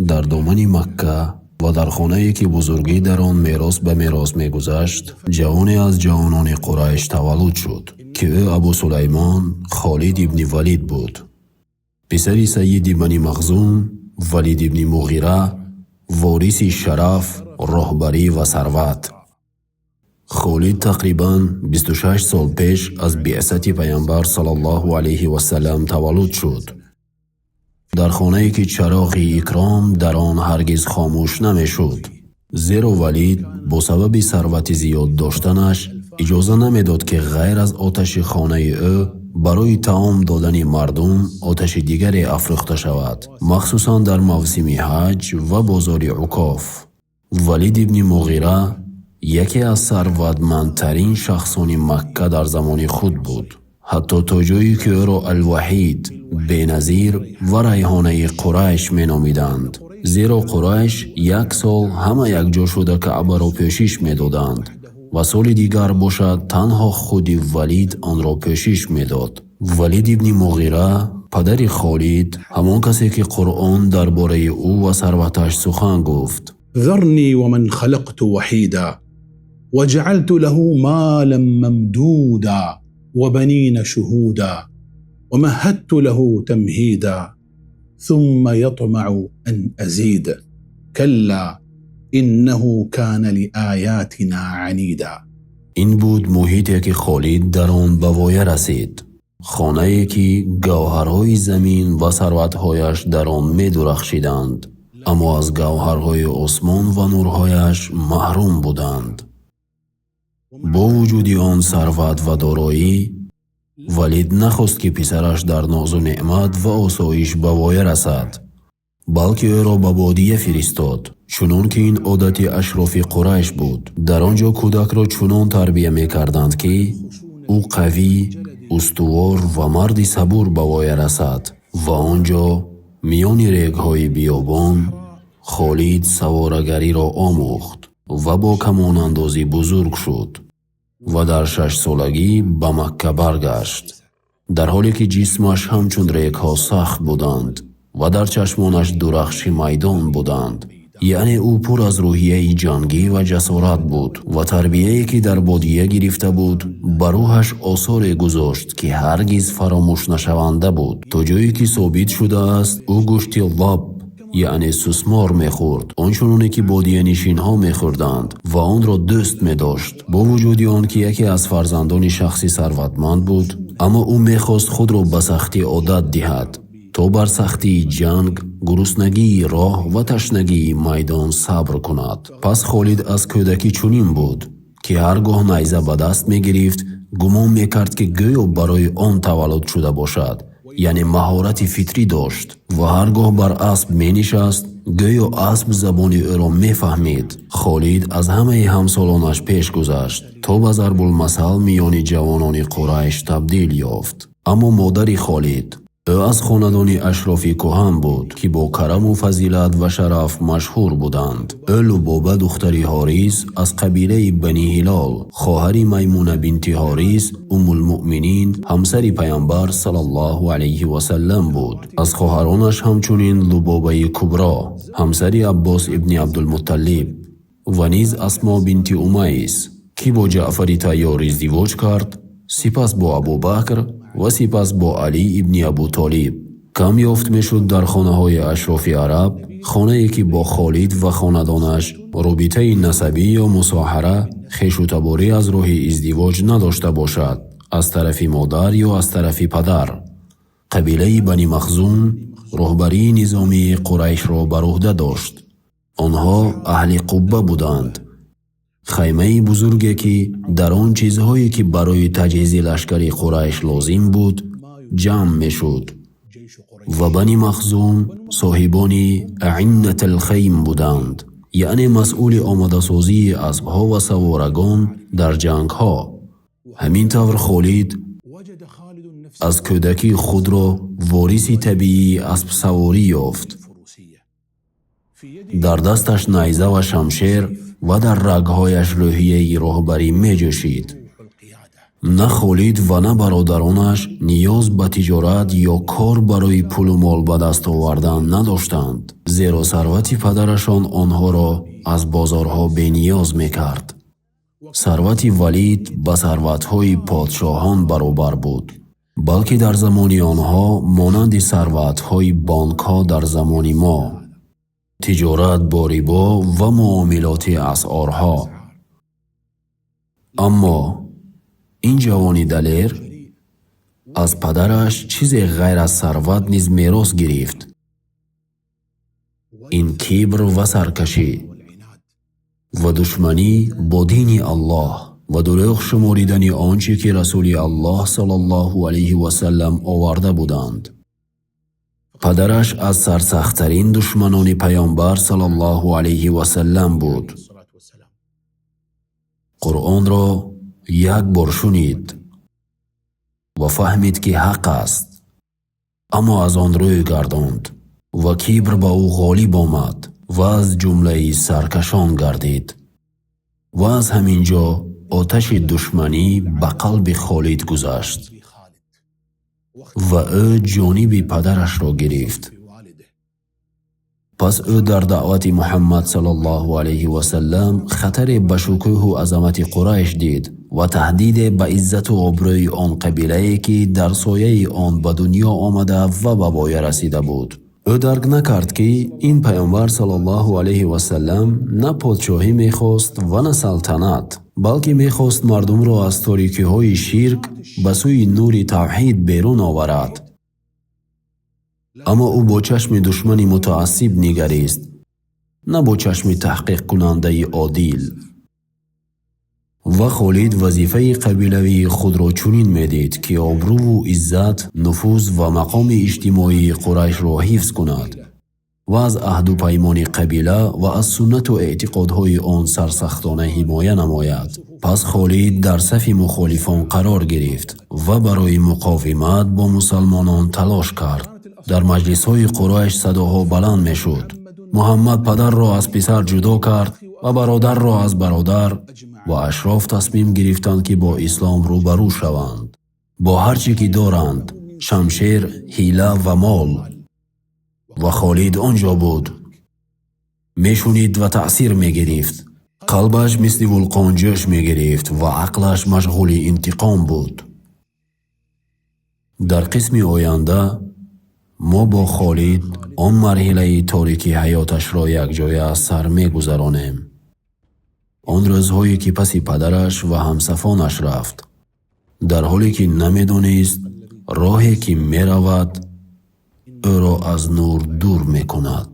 در دامن مکه و در خانه‌ای که بزرگی در آن میراث به میراث می‌گذشت، جوانی از جوانان قریش تولد شد که او ابو سلیمان خالد ابن ولید بود. پسر سید بنی مخزوم ولید ابن مغیره، وارث شرف، رهبری و ثروت. خالد تقریباً 26 سال پیش از بعثت پیامبر صلی الله علیه و سلم تولد شد. در خانه‌ای که چراغ اکرام در آن هرگز خاموش نمی‌شد، زیرا ولید با سبب ثروت زیاد داشتنش اجازه نمیداد که غیر از آتش خانه او برای طعام دادن مردم آتش دیگری افروخته شود، مخصوصاً در موسم حج و بازار عکاف. ولید ابن مغیره یکی از ثروتمندترین شخصان مکه در زمان خود بود، حتی تا جایی که او را الوحید، بی‌نظیر و ریحانه قریش می‌نامیدند، زیرا قریش یک سال همه یک جا شده کعبه را پوشش می‌دادند و سال دیگر باشد تنها خود ولید آن را پوشش می‌داد. ولید ابن مغیره پدر خالد، همان کسی که قرآن درباره او و ثروتش سخن گفت: ذرني ومن خلقت وحيدا وجعلت له مالا ممدودا وبنين شهودا ومهدت له تمهيدا ثم يطمع أن أزيد كلا إنه كان لآياتنا عنيدا. این بود محیطی که خالد در آن به وایه رسید، خانه‌ای که گوهرهای زمین و ثروت‌هایش در آن می درخشیدند، اما از گوهرهای آسمان و نورهایش محروم بودند. با وجود آن ثروت و دارایی، ولید نخواست که پسرش در ناز و نعمت و آسایش به وایه رسد، بلکه او را به بادیه فرستاد، چنان که این عادت اشراف قریش بود. در آنجا کودک را چنان تربیه می کردند که او قوی، استوار و مرد صبور به وایه رسد و آنجا میان ریگ‌های بیابان خالد سوارگری را آموخت و با کمان اندازی بزرگ شد و در 6 سالگی به مکه برگشت، در حالی که جسمش همچون ریگ‌ها سخت بودند و در چشمانش درخش میدان بودند. یعنی او پر از روحیه جنگی و جسارت بود و تربیه‌ای که در بادیه گرفته بود بر روحش آثار گذاشت که هرگز فراموش نشونده بود، تا جایی که ثابت شده است او گوشت لب یعنی سوسمار می‌خورد، آنچنانی که بادیه نشین‌ها می‌خوردند و آن را دوست می‌داشت. با وجود آن که یکی از فرزندان شخصی ثروتمند بود، اما او می‌خواست خود را به سختی عادت دهد تا بر سختی جنگ، گرسنگی راه و تشنگی میدان صبر کند. پس خالد از کودکی چنین بود که هرگاه نیزه به دست می‌گرفت گمان می‌کرد که گویا برای آن تولد شده باشد، یعنی مهارت فطری داشت و هرگاه بر اسب می‌نشست گویا اسب زبان او را می‌فهمید. خالد از همه همسالانش پیش گذشت تا به ضرب المثل میان جوانان قریش تبدیل یافت. اما مادر خالد، او از خاندان اشرافی کهن بود که با کرم و فضیلت و شرف مشهور بودند. او لبابه دختری حارث از قبیله بنی هلال، خواهر میمونه بنت حارث ام المؤمنین، همسر پیامبر صلی الله علیه و سلم بود. از خواهرانش همچنین لبابه کبرا، همسر عباس ابن عبدالمطلب، و نیز اسما بنت امیس که با جعفر طیار ازدواج کرد، سپس با ابوبکر و سپس با علی ابن ابو طالب. کم یافت میشد در خانه های اشراف عرب، خانه ای که با خالد و خاندانش رابطه نسبی یا مصاهره، خویش و تباری از راه ازدواج نداشته باشد، از طرف مادر یا از طرف پدر. قبیله بنی مخزوم رهبری نظامی قریش را بر عهده داشت. آنها اهل قبه بودند، خیمه بزرگی که در آن چیزهایی که برای تجهیز لشکر قریش لازم بود جمع می شد و بنی مخزوم صاحبان اعنت الخیم بودند، یعنی مسئول آماده سازی اسبها و سوارگان در جنگ ها. همین طور خالد از کودکی خود را وارث طبیعی اسب سواری یافت. در دستش نیزه و شمشیر و در رگهایش روحیه راهبری می جوشید. نه خالد و نه برادرانش نیاز به تجارت یا کار برای پول و مال به دست آوردن نداشتند، зеро сарвати падарашон онҳоро аз бозорҳо бениёз мекард. сарвати валид ба сарватҳои подшоҳон баробар буд, балки дар замони онҳо монанди сарватҳои бонкҳо дар замони мо, тиҷорат бо рибо ва муомилоти асъорҳо. аммо ин ҷавони далер аз падараш чизе ғайр аз сарват низ мерос гирифт. ин кибр ва саркашӣ ва душманӣ бо дини Аллоҳ ва дурӯғ шуморидани он чӣ ки расули Аллоҳ саллаллоҳу алайҳи васаллам оварда буданд. падараш аз сарсахттарин душманони паёмбар саллаллоҳу алайҳи васаллам буд. қуръонро як бор шунид ва фаҳмид ки ҳақ аст, аммо аз он рӯй гардонд ва кибр ба ӯ ғолиб омад ва аз ҷумлаи саркашон гардид. ва аз ҳамин ҷо оташи душманӣ ба қалби Холид гузашт ва ӯ ҷониби падарашро гирифт. пас ӯ дар даъвати Муҳаммад саллаллоҳу алайҳи васаллам хатаре ба шукӯҳу азамати Қурайш дид ва таҳдиде ба иззату обрӯи он қабилае ки дар сояи он ба дунё омада ва ба воя расида буд. ӯ дарк накард ки ин паёмбар саллаллоҳу алайҳи васаллам на подшоҳӣ мехост ва на салтанат, балки мехост мардумро аз торикиҳои ширк ба сӯи нури тавҳид берун оварад. аммо ӯ бо чашми душмани мутаассиб нигарист, на бо чашми таҳқиқкунандаи одил. ва Холид вазифаи қабилавии худро чунин медид ки обрӯву иззат, нуфуз ва мақоми иҷтимоии Қурайшро ҳифз кунад ва аз аҳду паймони қабила ва аз суннату эътиқодҳои он сарсахтона ҳимоя намояд. пас Холид дар сафи мухолифон қарор гирифт ва барои муқовимат бо мусалмонон талош кард. дар маҷлисҳои Қурайш садоҳо баланд мешуд: муҳаммад падарро аз писар ҷудо кард ва бародарро аз бародар, ва ашроф тасмим гирифтанд ки бо ислом рӯбарӯ шаванд, бо ҳар чӣ ки доранд, шамшер, ҳила ва мол. ва Холид он ҷо буд, мешунид ва таъсир мегирифт. қалбаш мисли вулқон ҷӯш мегирифт ва ақлаш машғули интиқом буд. дар қисми оянда мо бо Холид он марҳилаи торики ҳаёташро якҷоя аз сар мегузаронем. он рӯзҳое ки паси падараш ва ҳамсафонаш рафт, дар ҳоле ки намедонист роҳе ки меравад ӯро аз нур дур мекунад.